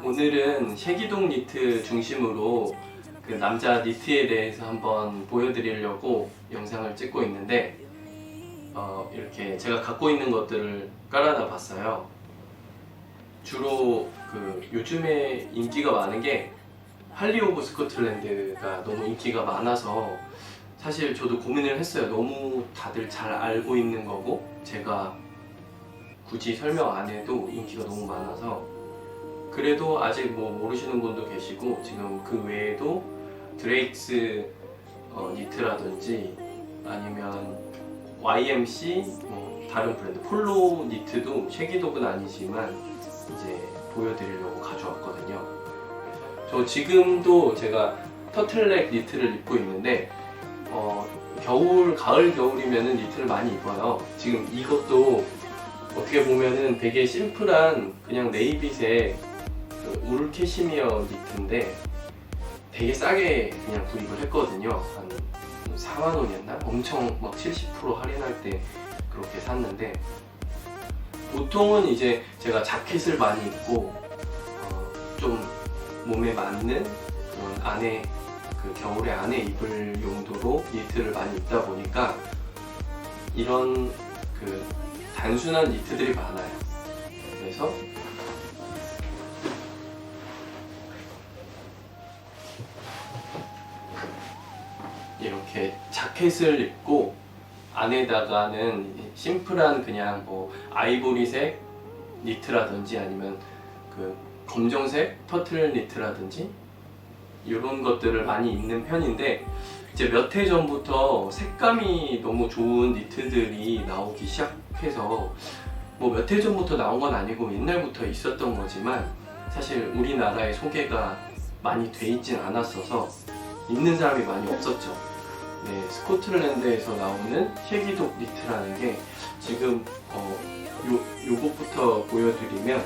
오늘은 셰기동 니트 중심으로 그 남자 니트에 대해서 한번 보여드리려고 영상을 찍고 있는데 이렇게 제가 갖고 있는 것들을 깔아놔 봤어요. 주로 요즘에 인기가 많은 게 할리 오브 스코틀랜드가 너무 인기가 많아서 사실 저도 고민을 했어요. 너무 다들 잘 알고 있는 거고 제가 굳이 설명 안 해도 인기가 너무 많아서, 그래도 아직 모르시는 분도 계시고 지금 그 외에도 드레이크스 니트라든지 아니면 YMC 다른 브랜드 폴로 니트도 셰기독은 아니지만 이제 보여드리려고 가져왔거든요. 저 지금도 제가 터틀넥 니트를 입고 있는데 가을 겨울이면은 니트를 많이 입어요. 지금 이것도 어떻게 보면은 되게 심플한 그냥 네이비색 울 캐시미어 니트인데 되게 싸게 그냥 구입을 했거든요. 한 4만원이었나? 엄청 막 70% 할인할 때 그렇게 샀는데, 보통은 이제 제가 자켓을 많이 입고 좀 몸에 맞는 그런 안에 겨울에 안에 입을 용도로 니트를 많이 입다 보니까 이런 단순한 니트들이 많아요. 그래서 이렇게 자켓을 입고 안에다가는 심플한 그냥 아이보리색 니트라든지 아니면 검정색 터틀 니트라든지 이런 것들을 많이 입는 편인데, 이제 몇 해 전부터 색감이 너무 좋은 니트들이 나오기 시작해서 몇 해 전부터 나온 건 아니고 옛날부터 있었던 거지만 사실 우리나라에 소개가 많이 돼 있진 않았어서 입는 사람이 많이 없었죠. 네, 스코틀랜드에서 나오는 셰기독 니트라는 게 지금 요것부터 보여드리면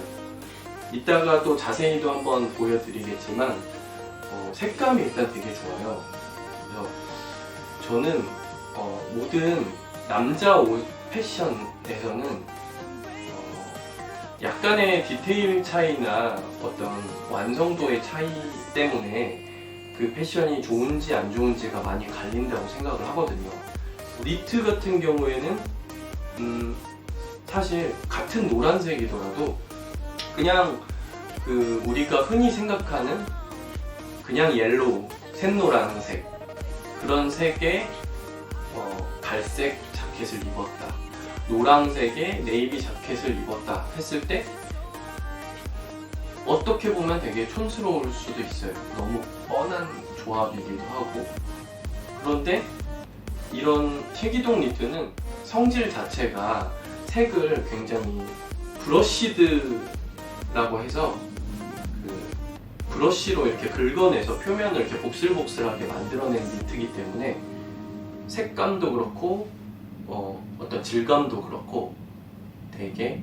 이따가 또 자세히도 한번 보여드리겠지만 색감이 일단 되게 좋아요. 그래서 저는 모든 남자 옷 패션에서는 약간의 디테일 차이나 어떤 완성도의 차이 때문에 그 패션이 좋은지 안 좋은지가 많이 갈린다고 생각을 하거든요. 니트 같은 경우에는 사실 같은 노란색이더라도 그냥 우리가 흔히 생각하는 그냥 옐로우, 샛노란색 그런 색의 갈색 자켓을 입었다, 노란색의 네이비 자켓을 입었다 했을 때 어떻게 보면 되게 촌스러울 수도 있어요. 너무 뻔한 조합이기도 하고. 그런데 이런 셰기독 니트는 성질 자체가 색을 굉장히 브러쉬드라고 해서 브러쉬로 이렇게 긁어내서 표면을 이렇게 복슬복슬하게 만들어낸 니트이기 때문에 색감도 그렇고 어떤 질감도 그렇고 되게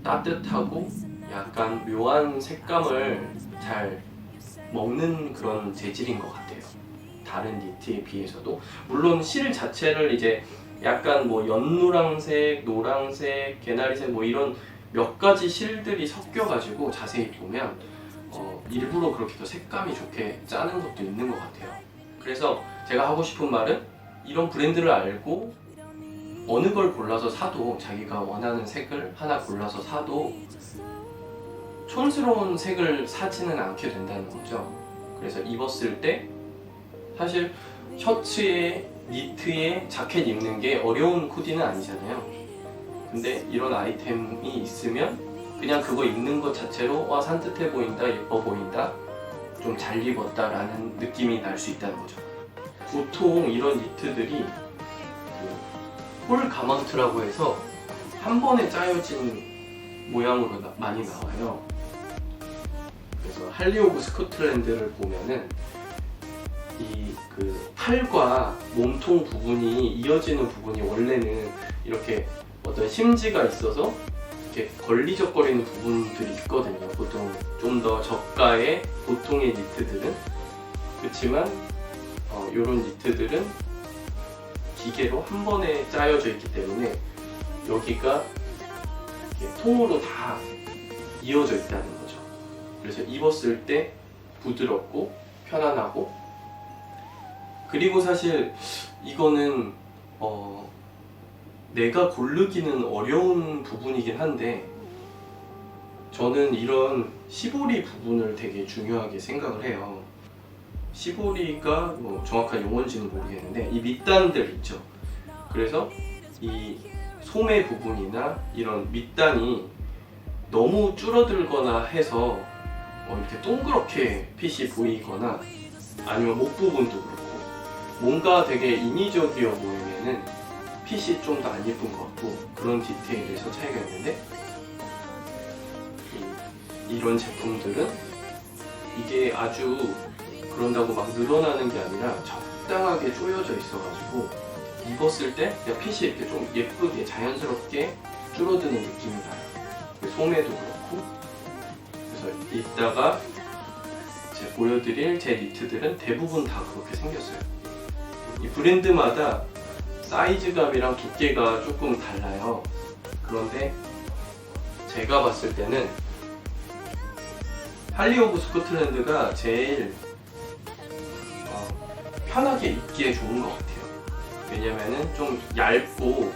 따뜻하고 약간 묘한 색감을 잘 먹는 그런 재질인 것 같아요. 다른 니트에 비해서도. 물론 실 자체를 이제 약간 연노랑색, 노랑색, 개나리색 이런 몇 가지 실들이 섞여가지고 자세히 보면 일부러 그렇게 더 색감이 좋게 짜는 것도 있는 것 같아요. 그래서 제가 하고 싶은 말은 이런 브랜드를 알고 어느 걸 골라서 사도, 자기가 원하는 색을 하나 골라서 사도 촌스러운 색을 사지는 않게 된다는 거죠. 그래서 입었을 때 사실 셔츠에 니트에 자켓 입는 게 어려운 코디는 아니잖아요. 근데 이런 아이템이 있으면 그냥 그거 입는 것 자체로 와, 산뜻해 보인다, 예뻐 보인다, 좀 잘 입었다 라는 느낌이 날 수 있다는 거죠. 보통 이런 니트들이 홀 가먼트라고 해서 한 번에 짜여진 모양으로 많이 나와요. 그래서 할리 오브 스코틀랜드를 보면은 이 팔과 몸통 부분이 이어지는 부분이 원래는 이렇게 어떤 심지가 있어서 이렇게 걸리적거리는 부분들이 있거든요. 보통 좀 더 저가의 보통의 니트들은. 그렇지만 이런 니트들은 기계로 한 번에 짜여져 있기 때문에 여기가 이렇게 통으로 다 이어져 있다는 거죠. 그래서 입었을 때 부드럽고 편안하고, 그리고 사실 이거는 내가 고르기는 어려운 부분이긴 한데 저는 이런 시보리 부분을 되게 중요하게 생각을 해요. 시보리가 뭐 정확한 용어인지는 모르겠는데 이 밑단들 있죠. 그래서 이 소매 부분이나 이런 밑단이 너무 줄어들거나 해서 이렇게 동그랗게 핏이 보이거나, 아니면 목 부분도 그렇고 뭔가 되게 인위적이어 보이면은 핏이 좀 더 안 예쁜 것 같고, 그런 디테일에서 차이가 있는데 이런 제품들은 이게 아주 그런다고 막 늘어나는 게 아니라 적당하게 조여져 있어가지고 입었을 때 그냥 핏이 이렇게 좀 예쁘게 자연스럽게 줄어드는 느낌이 나요. 소매도 그렇고. 그래서 이따가 이제 보여드릴 제 니트들은 대부분 다 그렇게 생겼어요. 이 브랜드마다 사이즈감이랑 두께가 조금 달라요. 그런데 제가 봤을 때는 할리 오브 스코틀랜드가 제일 편하게 입기에 좋은 것 같아요. 왜냐면은 좀 얇고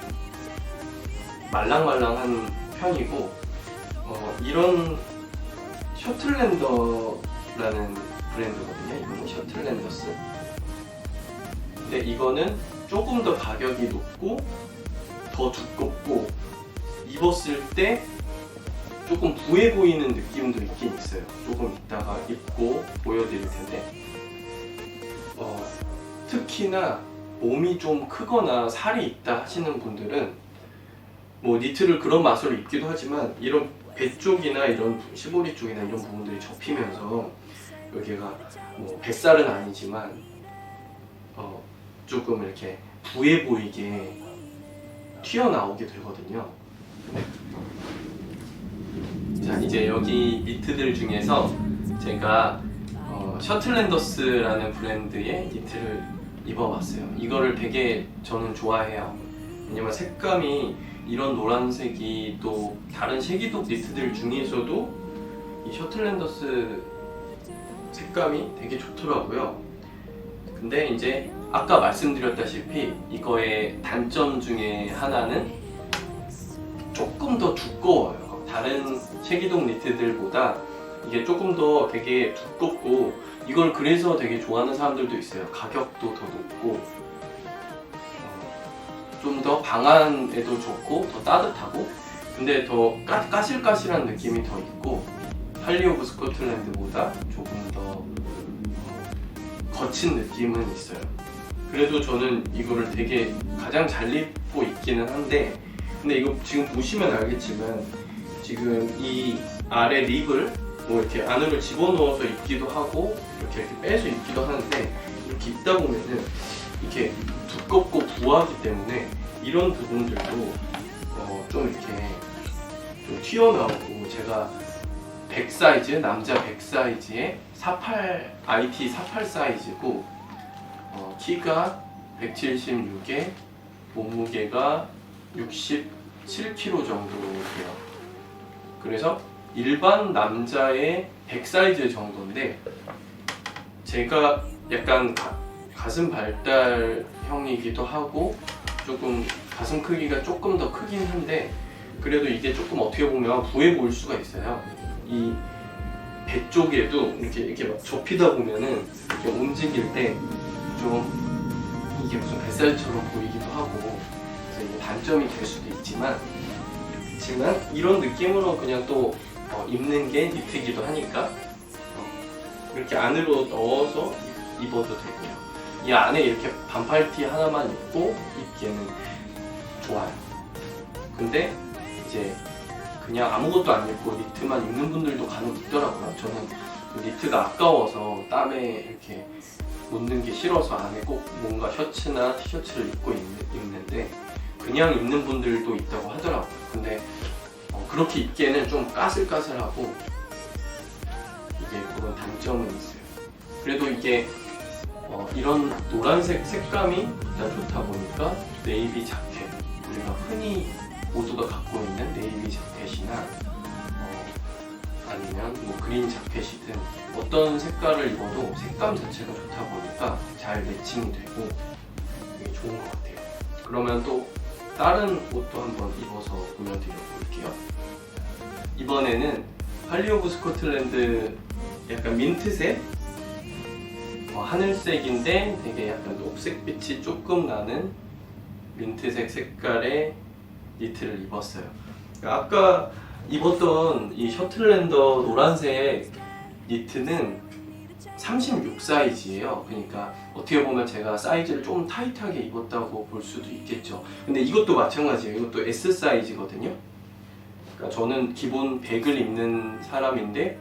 말랑말랑한 편이고, 이런 셔틀랜더라는 브랜드거든요. 이거는 셔틀랜더스. 근데 이거는 조금 더 가격이 높고 더 두껍고 입었을 때 조금 부해 보이는 느낌도 있긴 있어요. 조금 이따가 입고 보여드릴 텐데, 특히나 몸이 좀 크거나 살이 있다 하시는 분들은 뭐 니트를 그런 맛으로 입기도 하지만 이런 배 쪽이나 이런 시보리 쪽이나 이런 부분들이 접히면서 여기가 뭐 뱃살은 아니지만 조금 이렇게 부해 보이게 튀어나오게 되거든요. 자, 이제 여기 니트들 중에서 제가 셔틀랜더스라는 브랜드의 니트를 입어봤어요. 이거를 되게 저는 좋아해요. 왜냐면 색감이 이런 노란색이 또 다른 쉐기독 니트들 중에서도 이 셔틀랜더스 색감이 되게 좋더라고요. 근데 이제 아까 말씀드렸다시피 이거의 단점 중에 하나는 조금 더 두꺼워요. 다른 쉐기독 니트들보다 이게 조금 더 되게 두껍고, 이걸 그래서 되게 좋아하는 사람들도 있어요. 가격도 더 높고 좀 더 방한에도 좋고 더 따뜻하고, 근데 더 까실까실한 느낌이 더 있고 할리 오브 스코틀랜드보다 조금 더 거친 느낌은 있어요. 그래도 저는 이거를 되게 가장 잘 입고 있기는 한데, 근데 이거 지금 보시면 알겠지만 지금 이 아래 립을 뭐 이렇게 안으로 집어넣어서 입기도 하고 이렇게 빼서 입기도 하는데, 이렇게 입다 보면은 이렇게 두껍고 부하기 때문에 이런 부분들도 좀 이렇게 좀 튀어나오고, 제가 100 사이즈, 남자 100 사이즈에 48, IT 48 사이즈고 키가 176에 몸무게가 67kg 정도 돼요. 그래서 일반 남자의 100 사이즈 정도인데, 제가 약간 가슴 발달형이기도 하고 조금 가슴 크기가 조금 더 크긴 한데, 그래도 이게 조금 어떻게 보면 부해 보일 수가 있어요. 이 배 쪽에도 이렇게 막 접히다 보면은 이렇게 움직일 때 좀 이게 무슨 뱃살처럼 보이기도 하고, 그래서 이게 단점이 될 수도 있지만 이런 느낌으로 그냥 또 입는 게 니트이기도 하니까 이렇게 안으로 넣어서 입어도 되고요. 이 안에 이렇게 반팔티 하나만 입고 입기에는 좋아요. 근데 이제 그냥 아무것도 안 입고 니트만 입는 분들도 간혹 있더라고요. 저는 그 니트가 아까워서 땀에 이렇게 묻는 게 싫어서 안에 꼭 뭔가 셔츠나 티셔츠를 입고 입는데, 그냥 입는 분들도 있다고 하더라고요. 근데 그렇게 입기에는 좀 까슬까슬하고 이게 그런 단점은 있어요. 그래도 이게 이런 노란색 색감이 일단 좋다 보니까 네이비 자켓, 우리가 흔히 모두가 갖고 있는 네이비 자켓이나 그린 자켓이든 어떤 색깔을 입어도 색감 자체가 좋다 보니까 잘 매칭이 되고 되게 좋은 것 같아요. 그러면 또 다른 옷도 한번 입어서 보여드려 볼게요. 이번에는 할리 오브 스코틀랜드 약간 민트색, 하늘색인데 되게 약간 녹색빛이 조금 나는 민트색 색깔의 니트를 입었어요. 아까 입었던 이 셔틀랜더 노란색 니트는 36 사이즈예요. 그러니까 어떻게 보면 제가 사이즈를 좀 타이트하게 입었다고 볼 수도 있겠죠. 근데 이것도 마찬가지예요. 이것도 S 사이즈거든요. 그러니까 저는 기본 100을 입는 사람인데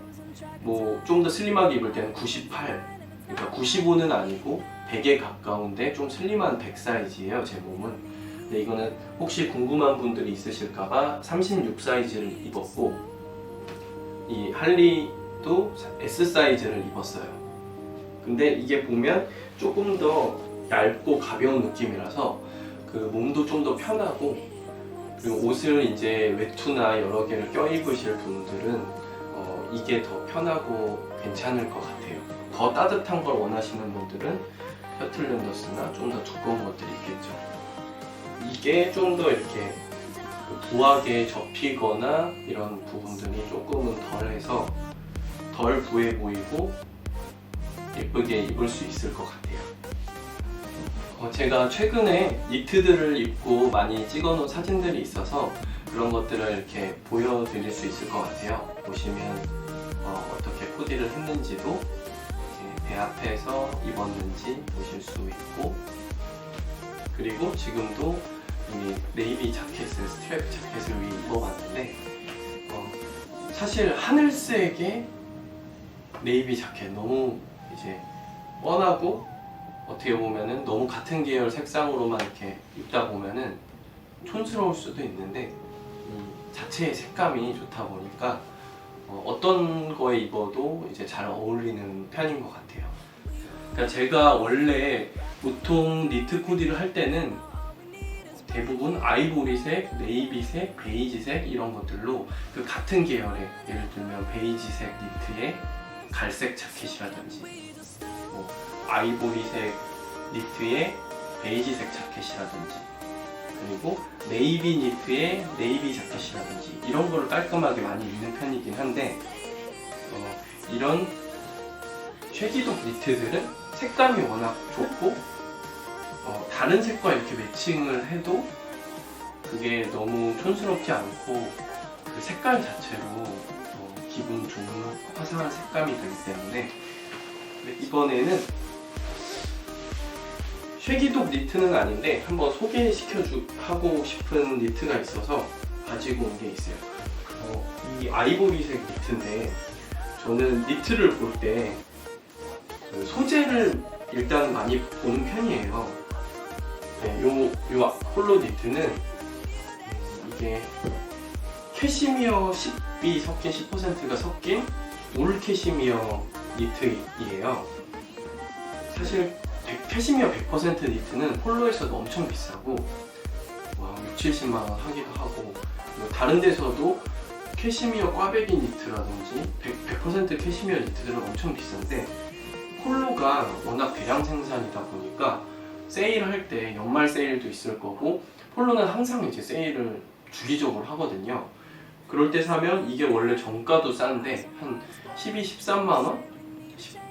뭐 좀 더 슬림하게 입을 때는 98, 그러니까 95는 아니고 100에 가까운데 좀 슬림한 100 사이즈예요, 제 몸은. 근데 이거는 혹시 궁금한 분들이 있으실까봐 36 사이즈를 입었고, 이 할리도 S 사이즈를 입었어요. 근데 이게 보면 조금 더 얇고 가벼운 느낌이라서 그 몸도 좀 더 편하고, 그리고 옷을 이제 외투나 여러 개를 껴입으실 분들은 이게 더 편하고 괜찮을 것 같아요. 더 따뜻한 걸 원하시는 분들은 셔틀랜더스나 좀 더 두꺼운 것들이 있겠죠. 이게 좀 더 이렇게 부하게 접히거나 이런 부분들이 조금은 덜해서 덜 부해 보이고 예쁘게 입을 수 있을 것 같아요. 제가 최근에 니트들을 입고 많이 찍어 놓은 사진들이 있어서 그런 것들을 이렇게 보여드릴 수 있을 것 같아요. 보시면 어떻게 코디를 했는지도 배 앞에서 입었는지 보실 수 있고, 그리고 지금도 이 네이비 자켓을, 스트랩 자켓을 위에 입어봤는데 사실 하늘색의 네이비 자켓 너무 이제 뻔하고 어떻게 보면은 너무 같은 계열 색상으로만 이렇게 입다 보면은 촌스러울 수도 있는데 이 자체의 색감이 좋다 보니까 어떤 거에 입어도 이제 잘 어울리는 편인 것 같아요. 그러니까 제가 원래 보통 니트 코디를 할 때는 대부분 아이보리색, 네이비색, 베이지색 이런 것들로 그 같은 계열의, 예를 들면 베이지색 니트에 갈색 자켓이라든지 아이보리색 니트에 베이지색 자켓이라든지 그리고 네이비 니트에 네이비 자켓이라든지 이런 거를 깔끔하게 많이 입는 편이긴 한데 이런 쉐기독 니트들은 색감이 워낙 좋고 다른 색과 이렇게 매칭을 해도 그게 너무 촌스럽지 않고 그 색깔 자체로 기분 좋은 화사한 색감이 되기 때문에 이번에는 쉐기독 니트는 아닌데 한번 소개하고 싶은 니트가 있어서 가지고 온 게 있어요. 이 아이보리색 니트인데 저는 니트를 볼 때 소재를 일단 많이 보는 편이에요. 요 폴로 니트는 이게 캐시미어 10이 섞인 10%가 섞인 울 캐시미어 니트예요. 사실 캐시미어 100% 니트는 폴로에서도 엄청 비싸고 6, 70만 원 하기도 하고, 다른 데서도 캐시미어 꽈배기 니트라든지 100% 캐시미어 니트들은 엄청 비싼데 폴로가 워낙 대량 생산이다 보니까 세일할 때 연말 세일도 있을 거고, 폴로는 항상 이제 세일을 주기적으로 하거든요. 그럴 때 사면 이게 원래 정가도 싼데 한 12, 13만 원?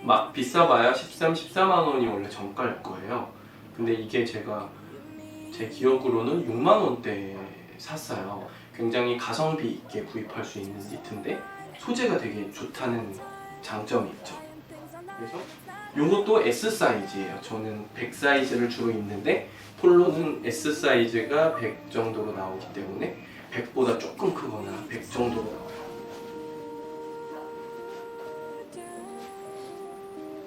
막 비싸봐야 13, 14만 원이 원래 정가일 거예요. 근데 이게 제가 제 기억으로는 6만 원대에 샀어요. 굉장히 가성비 있게 구입할 수 있는 니트인데 소재가 되게 좋다는 장점이 있죠. 그래서 이것도 S 사이즈예요. 저는 100 사이즈를 주로 입는데 폴로는 S 사이즈가 100 정도로 나오기 때문에 100보다 조금 크거나 100 정도로 나와요.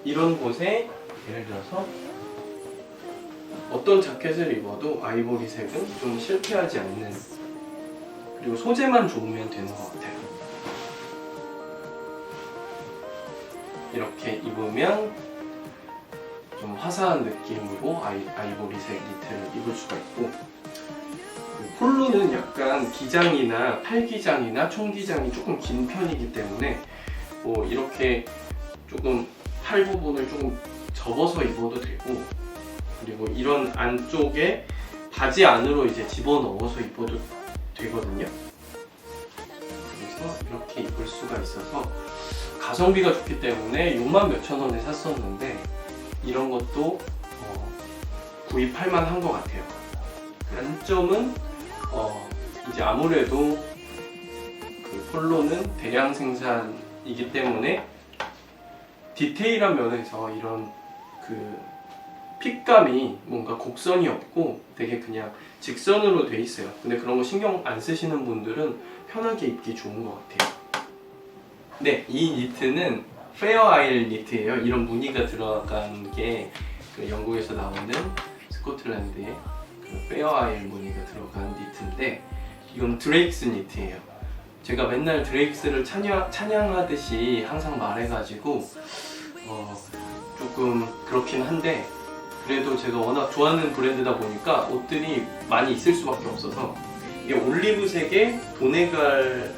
이런 곳에 예를 들어서 어떤 자켓을 입어도 아이보리색은 좀 실패하지 않는, 그리고 소재만 좋으면 되는 것 같아요. 이렇게 입으면 좀 화사한 느낌으로 아이보리색 니트를 입을 수가 있고, 폴로는 약간 기장이나 팔기장이나 총기장이 조금 긴 편이기 때문에 뭐 이렇게 조금 팔 부분을 조금 접어서 입어도 되고, 그리고 이런 안쪽에 바지 안으로 이제 집어넣어서 입어도 되거든요. 그래서 이렇게 입을 수가 있어서 가성비가 좋기 때문에 6만 몇천 원에 샀었는데 이런 것도 구입할 만한 것 같아요. 단점은 이제 아무래도 그 폴로는 대량 생산이기 때문에 디테일한 면에서 이런 그 핏감이 뭔가 곡선이 없고 되게 그냥 직선으로 돼 있어요. 근데 그런 거 신경 안 쓰시는 분들은 편하게 입기 좋은 것 같아요. 네, 이 니트는 페어 아일 니트예요. 이런 무늬가 들어간 게 그 영국에서 나오는 스코틀랜드의 그 페어 아일 무늬가 들어간 니트인데, 이건 드레익스 니트예요. 제가 맨날 드레익스를 찬양하듯이 항상 말해가지고 조금 그렇긴 한데, 그래도 제가 워낙 좋아하는 브랜드다 보니까 옷들이 많이 있을 수밖에 없어서, 이게 올리브색의 도네갈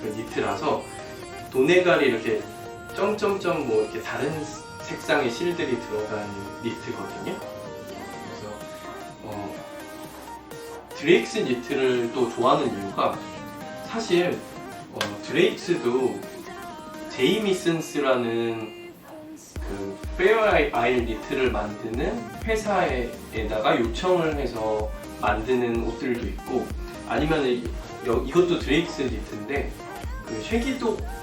그 니트라서 도네갈이 이렇게 점점점 뭐 이렇게 다른 색상의 실들이 들어간 니트거든요. 그래서 드레익스 니트를 또 좋아하는 이유가, 사실 드레익스도 제이미슨스라는 그 페어 아일 니트를 만드는 회사에다가 요청을 해서 만드는 옷들도 있고, 아니면 이것도 드레익스 니트인데 그 쉐기독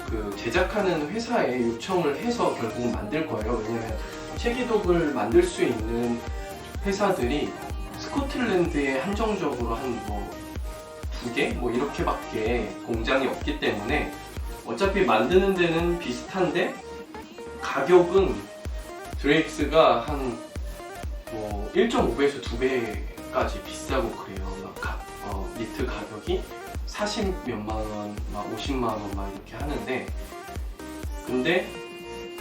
그 제작하는 회사에 요청을 해서 결국 만들 거예요. 왜냐면 쉐기독을 만들 수 있는 회사들이 스코틀랜드에 한정적으로 한 뭐 2개? 뭐 이렇게밖에 공장이 없기 때문에 어차피 만드는 데는 비슷한데 가격은 드레익스가 한 뭐 1.5배에서 2배까지 비싸고 그래요. 니트 가격이 40몇만 원, 막 50만 원 막 이렇게 하는데, 근데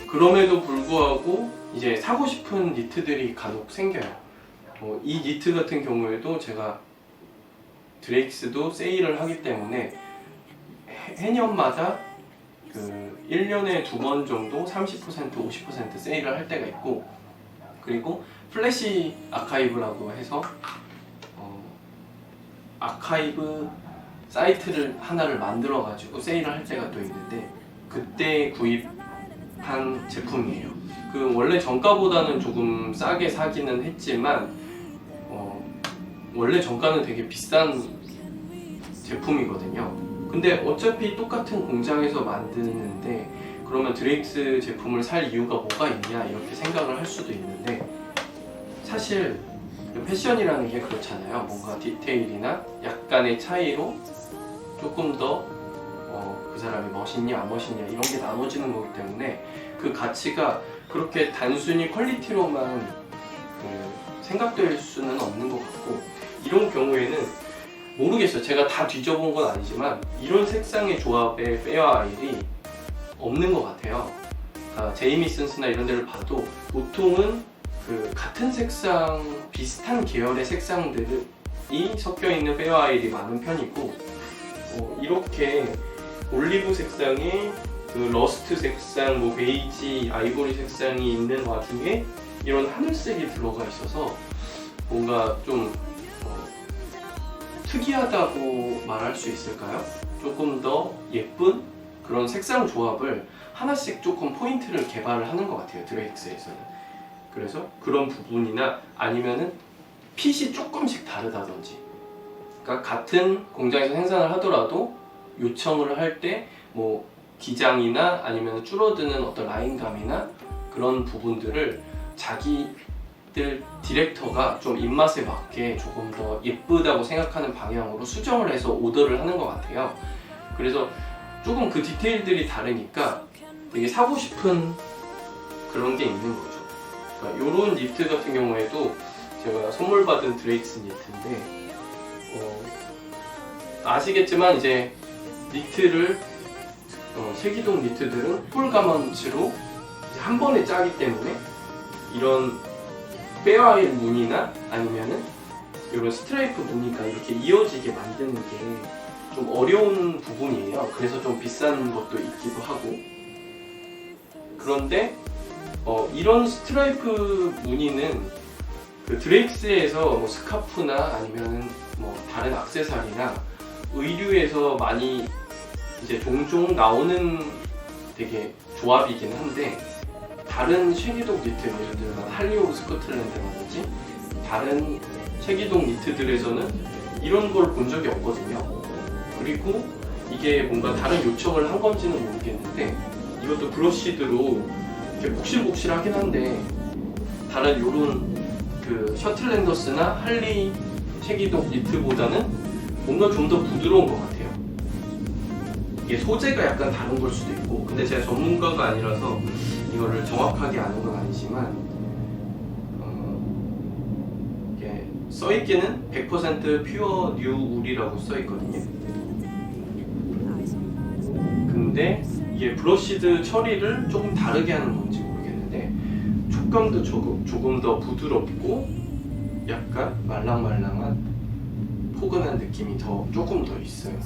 그럼에도 불구하고 이제 사고 싶은 니트들이 간혹 생겨요. 이 니트 같은 경우에도 제가 드레익스도 세일을 하기 때문에 해년마다 그 1년에 2번 정도 30%, 50% 세일을 할 때가 있고, 그리고 플래시 아카이브라고 해서 아카이브 사이트를 하나를 만들어 가지고 세일을 할 때가 또 있는데, 그때 구입한 제품이에요. 그 원래 정가보다는 조금 싸게 사기는 했지만 원래 정가는 되게 비싼 제품이거든요. 근데 어차피 똑같은 공장에서 만드는데 그러면 드레익스 제품을 살 이유가 뭐가 있냐 이렇게 생각을 할 수도 있는데, 사실 패션이라는 게 그렇잖아요. 뭔가 디테일이나 약간의 차이로 조금 더 그 사람이 멋있냐 안 멋있냐 이런 게 나눠지는 거기 때문에 그 가치가 그렇게 단순히 퀄리티로만 생각될 수는 없는 것 같고, 이런 경우에는 모르겠어요. 제가 다 뒤져본 건 아니지만 이런 색상의 조합의 페어 아일이 없는 것 같아요. 제이미슨스나 이런 데를 봐도 보통은 그 같은 색상, 비슷한 계열의 색상들이 섞여 있는 페어 아일이 많은 편이고, 이렇게 올리브 색상에 그 러스트 색상, 뭐 베이지, 아이보리 색상이 있는 와중에 이런 하늘색이 들어가 있어서 뭔가 좀 특이하다고 말할 수 있을까요? 조금 더 예쁜 그런 색상 조합을 하나씩 조금 포인트를 개발을 하는 것 같아요, 드레익스에서는. 그래서 그런 부분이나 아니면은 핏이 조금씩 다르다든지, 그러니까 같은 공장에서 생산을 하더라도 요청을 할 때 뭐 기장이나 아니면 줄어드는 어떤 라인감이나 그런 부분들을 자기들 디렉터가 좀 입맛에 맞게 조금 더 예쁘다고 생각하는 방향으로 수정을 해서 오더를 하는 것 같아요. 그래서 조금 그 디테일들이 다르니까 되게 사고 싶은 그런 게 있는 거죠. 그러니까 이런 니트 같은 경우에도 제가 선물 받은 드레익스 니트인데, 아시겠지만 이제 니트를 세기동 니트들은 폴 가먼츠로 한 번에 짜기 때문에 이런 페어 아일 무늬나 아니면은 이런 스트라이프 무늬가 이렇게 이어지게 만드는 게 좀 어려운 부분이에요. 그래서 좀 비싼 것도 있기도 하고. 그런데 이런 스트라이프 무늬는 그 드레익스에서 뭐 스카프나 아니면 뭐 다른 액세서리나 의류에서 많이 이제 종종 나오는 되게 조합이긴 한데, 다른 쉐기독 니트, 예를 들면 할리 오브 스코틀랜드라든지 다른 쉐기독 니트들에서는 이런 걸 본 적이 없거든요. 그리고 이게 뭔가 다른 요청을 한 건지는 모르겠는데, 이것도 브러쉬드로 이렇게 복실복실하긴 한데, 다른 요런 그 셔틀랜더스나 할리 쉐기독 니트보다는 뭔가 좀 더 부드러운 것 같아요. 이게 소재가 약간 다른 걸 수도 있고, 근데 제가 전문가가 아니라서 이거를 정확하게 아는 건 아니지만, 이게 써있기는 100% 퓨어 뉴 울이라고 써있거든요. 근데 이게 브러쉬드 처리를 조금 다르게 하는 건지 모르겠는데, 촉감도 조금 더 부드럽고 약간 말랑말랑한 포근한 느낌이 조금 더 있어요.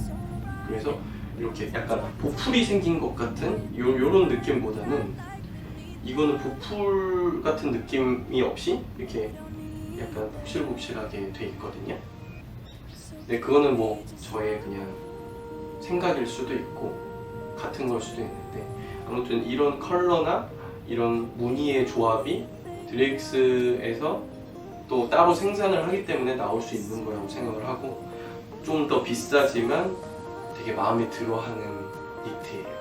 그래서 이렇게 약간 보풀이 생긴 것 같은 요런 느낌보다는, 이거는 보풀 같은 느낌이 없이 이렇게 약간 복실복실하게 돼 있거든요. 근데 그거는 뭐 저의 그냥 생각일 수도 있고 같은 걸 수도 있는데, 아무튼 이런 컬러나 이런 무늬의 조합이 드레익스에서 또 따로 생산을 하기 때문에 나올 수 있는 거라고 생각을 하고, 좀 더 비싸지만 되게 마음에 들어하는 니트예요.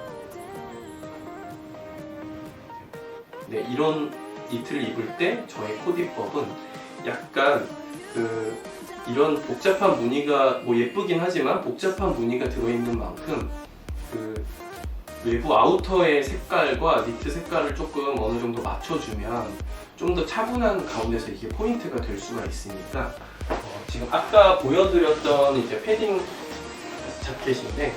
네, 이런 니트를 입을 때 저의 코디법은 약간 이런 복잡한 무늬가 뭐 예쁘긴 하지만 복잡한 무늬가 들어있는 만큼 그 외부 아우터의 색깔과 니트 색깔을 조금 어느 정도 맞춰주면 좀 더 차분한 가운데서 이게 포인트가 될 수가 있으니까, 지금 아까 보여드렸던 이제 패딩 자켓인데,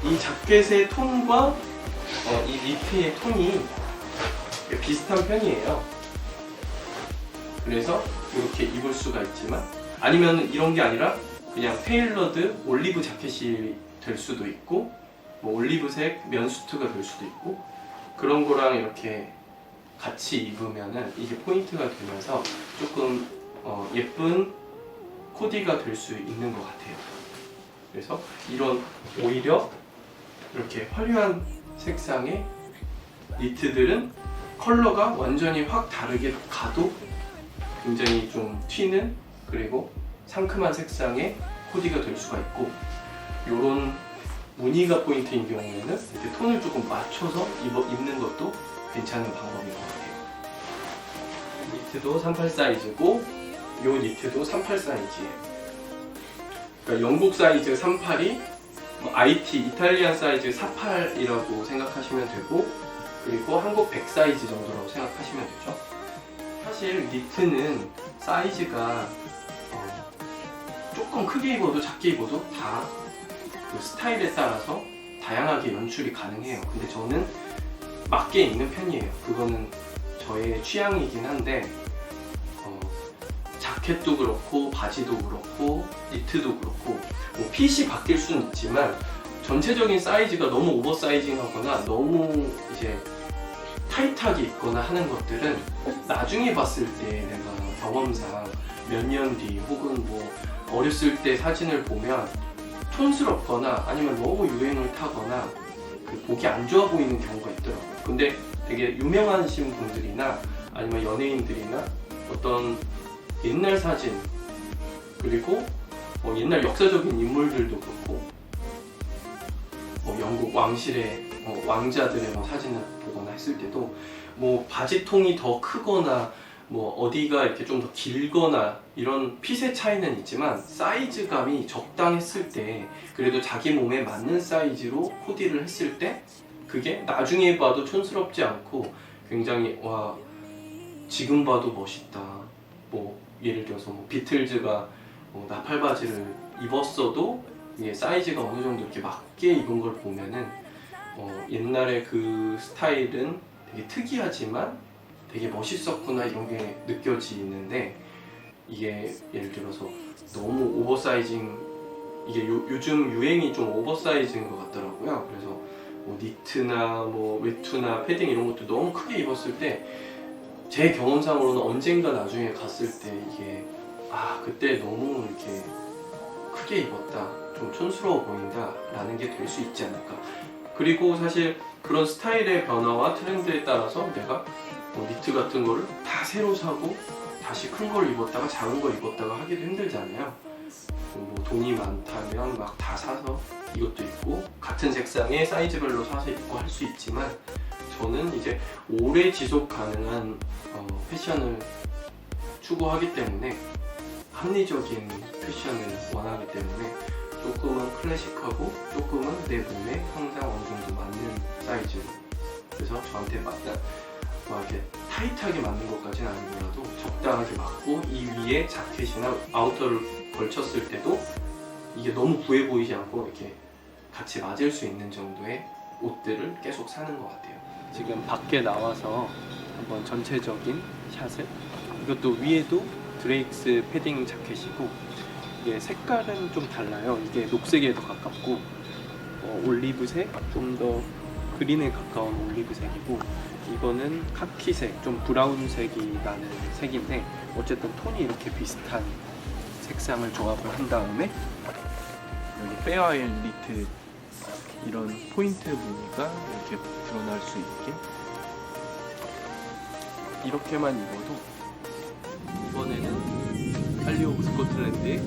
이 자켓의 톤과 이 니트의 톤이 비슷한 편이에요. 그래서 이렇게 입을 수가 있지만, 아니면 이런 게 아니라 그냥 테일러드 올리브 자켓이 될 수도 있고, 뭐 올리브색 면 수트가 될 수도 있고, 그런 거랑 이렇게 같이 입으면은 이게 포인트가 되면서 조금 예쁜 코디가 될 수 있는 것 같아요. 그래서 이런 오히려 이렇게 화려한 색상의 니트들은 컬러가 완전히 확 다르게 가도 굉장히 좀 튀는, 그리고 상큼한 색상의 코디가 될 수가 있고, 이런 무늬가 포인트인 경우에는 이렇게 톤을 조금 맞춰서 입는 것도 괜찮은 방법인 것 같아요. 니트도 38 사이즈고 이 니트도 38 사이즈예요. 그러니까 영국 사이즈 38이 IT 이탈리안 사이즈 48이라고 생각하시면 되고, 그리고 한국 100 사이즈 정도라고 생각하시면 되죠. 사실 니트는 사이즈가 조금 크게 입어도 작게 입어도 다 그 스타일에 따라서 다양하게 연출이 가능해요. 근데 저는 맞게 입는 편이에요. 그거는 저의 취향이긴 한데, 자켓도 그렇고 바지도 그렇고 니트도 그렇고 뭐 핏이 바뀔 수는 있지만 전체적인 사이즈가 너무 오버사이징하거나 너무 이제 타이트하게 입거나 하는 것들은 나중에 봤을 때 내가 경험상 몇 년 뒤 혹은 뭐 어렸을 때 사진을 보면 촌스럽거나 아니면 너무 유행을 타거나 보기 안 좋아 보이는 경우가 있더라고요. 근데 되게 유명하신 분들이나 아니면 연예인들이나 어떤 옛날 사진, 그리고 옛날 역사적인 인물들도 그렇고, 영국 왕실의 왕자들의 사진을 보거나 했을 때도 뭐 바지통이 더 크거나 뭐 어디가 이렇게 좀 더 길거나 이런 핏의 차이는 있지만 사이즈감이 적당했을 때, 그래도 자기 몸에 맞는 사이즈로 코디를 했을 때 그게 나중에 봐도 촌스럽지 않고 굉장히 와 지금 봐도 멋있다. 뭐 예를 들어서 뭐 비틀즈가 나팔바지를 입었어도 이게 사이즈가 어느 정도 이렇게 맞게 입은 걸 보면은 옛날에 그 스타일은 되게 특이하지만 되게 멋있었구나 이런 게 느껴지는데, 이게 예를 들어서 너무 오버사이징, 이게 요즘 유행이 좀 오버사이즈인 것 같더라고요. 그래서 뭐 니트나 뭐 외투나 패딩 이런 것도 너무 크게 입었을 때 제 경험상으로는 언젠가 나중에 갔을 때 이게 그때 너무 이렇게 크게 입었다, 좀 촌스러워 보인다 라는 게 될 수 있지 않을까. 그리고 사실 그런 스타일의 변화와 트렌드에 따라서 내가 뭐 니트 같은 거를 다 새로 사고 다시 큰 걸 입었다가 작은 걸 입었다가 하기도 힘들잖아요. 뭐 돈이 많다면 막 다 사서 이것도 입고 같은 색상의 사이즈별로 사서 입고 할 수 있지만, 저는 이제 오래 지속 가능한 패션을 추구하기 때문에, 합리적인 패션을 원하기 때문에 조금은 클래식하고 조금은 내 몸에 항상 어느 정도 맞는 사이즈로, 그래서 저한테 맞는 막 이렇게 타이트하게 맞는 것까지는 아니더라도 적당하게 맞고, 이 위에 자켓이나 아우터를 걸쳤을 때도 이게 너무 부해 보이지 않고 이렇게 같이 맞을 수 있는 정도의 옷들을 계속 사는 것 같아요. 지금 밖에 나와서 한번 전체적인 샷을, 이것도 위에도 드레익스 패딩 자켓이고, 이게 색깔은 좀 달라요. 이게 녹색에 더 가깝고 올리브색, 좀 더 그린에 가까운 올리브색이고, 이거는 카키색, 좀 브라운색이 나는 색인데, 어쨌든 톤이 이렇게 비슷한 색상을 조합을 한 다음에 여기 페어일 니트 이런 포인트 무늬가 이렇게 드러날 수 있게 이렇게만 입어도, 이번에는 할리 오브 스코틀랜드의